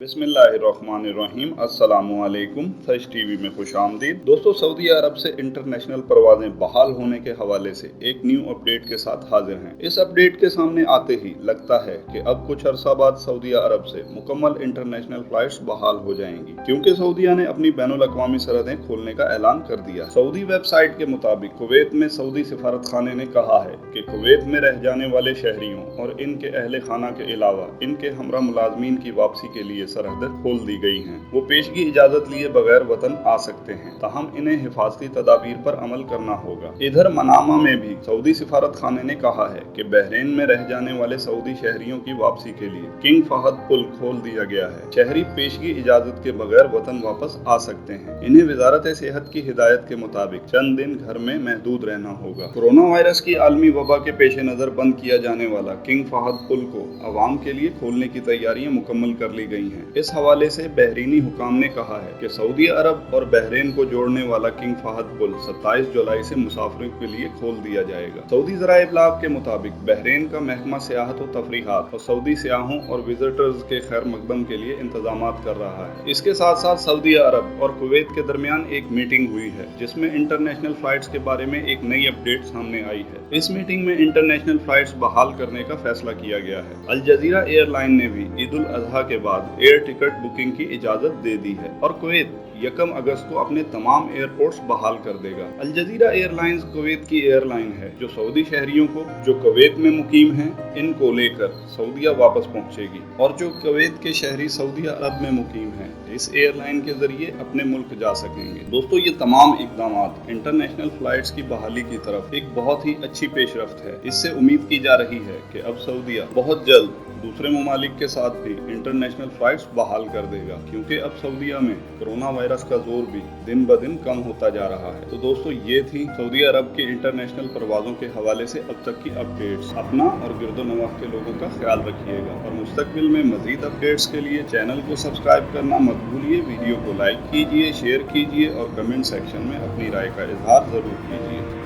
बिस्मिल्लाहिर्रहमानिर्रहीम अस्सलामुअलैकुम। First TV में खुश आमदीद। दोस्तों, सऊदी अरब से इंटरनेशनल परवाजें बहाल होने के हवाले से एक न्यू अपडेट के साथ हाजिर हैं। इस अपडेट के सामने आते ही लगता है कि अब कुछ अरसा बाद सऊदी अरब से मुकम्मल इंटरनेशनल फ्लाइट्स बहाल हो जाएंगी, क्योंकि सऊदीया ने अपनी बैनुल-अक़वामी सरहदें खोलने का ऐलान कर दिया। सऊदी वेबसाइट के मुताबिक कुवैत में सऊदी सिफारत खाने ने कहा है कि कुवैत में रह जाने वाले शहरियों और इनके अहले खाना के अलावा इनके हमरा मुलाजमीन की वापसी के लिए सरहदें खोल दी गई हैं। वो पेशगी इजाजत लिए बगैर वतन आ सकते हैं, ताहम इन्हें हिफाजती तदाबीर पर अमल करना होगा। इधर मनामा में भी सऊदी सिफारत खाने ने कहा है कि बहरीन में रह जाने वाले सऊदी शहरियों की वापसी के लिए किंग फहद पुल खोल दिया गया है। शहरी पेशगी इजाजत के बगैर वतन वापस आ सकते हैं। इन्हें वजारत सेहत की हिदायत के मुताबिक चंद दिन घर में महदूद रहना होगा। कोरोना वायरस की आलमी वबा के पेश नजर बंद किया जाने वाला किंग फहद पुल को अवाम के लिए खोलने की तैयारियां मुकम्मल कर ली गई हैं। इस हवाले से बहरीनी हुकाम ने कहा है कि सऊदी अरब और बहरीन को जोड़ने वाला किंग फहद पुल 27 जुलाई से मुसाफिरों के लिए खोल दिया जाएगा। सऊदी ज़राए इब्लाग के मुताबिक बहरीन का महकमा सियाहत और तफरीहात और सऊदी सियाहों और विजिटर्स के खैर मकदम के लिए इंतजाम कर रहा है। इसके साथ साथ सऊदी अरब और कुवैत के दरमियान एक मीटिंग हुई है, जिसमें इंटरनेशनल फ्लाइट्स के बारे में एक नई अपडेट सामने आई है। इस मीटिंग में इंटरनेशनल फ्लाइट्स बहाल करने का फैसला किया गया है। अल जजीरा एयरलाइन ने भी ईद उल अजहा के बाद एयर टिकट बुकिंग की इजाजत दे दी है और कुवैत 1 अगस्त को अपने तमाम एयरपोर्ट्स बहाल कर देगा। अल जजीरा एयरलाइंस कुवैत की एयरलाइन है जो सऊदी शहरियों को जो कुवैत में मुकीम हैं इनको लेकर सऊदीया वापस पहुंचेगी, और जो कुवैत के शहरी सऊदी अरब में मुकीम हैं इस एयरलाइन के जरिए अपने मुल्क जा सकेंगे। दोस्तों, ये तमाम इकदाम इंटरनेशनल फ्लाइट्स की बहाली की तरफ एक बहुत ही अच्छी पेशरफ्त है। इससे उम्मीद की जा रही है कि अब सऊदीया बहुत जल्द दूसरे ममालिक के साथ भी इंटरनेशनल फ्लाइट्स बहाल कर देगा, क्योंकि अब सऊदीया में कोरोना वायरस का जोर भी दिन ब दिन कम होता जा रहा है। तो दोस्तों, ये थी सऊदी अरब के इंटरनेशनल परवाजों के हवाले से अब तक की अपडेट्स। अपना और गिरदोनवाह के लोगों का ख्याल रखिएगा और मुस्तकबिल में मजीद अपडेट्स के लिए चैनल को सब्सक्राइब करना मत भूलिए। वीडियो को लाइक कीजिए, शेयर कीजिए और कमेंट सेक्शन में अपनी राय का इजहार जरूर कीजिए।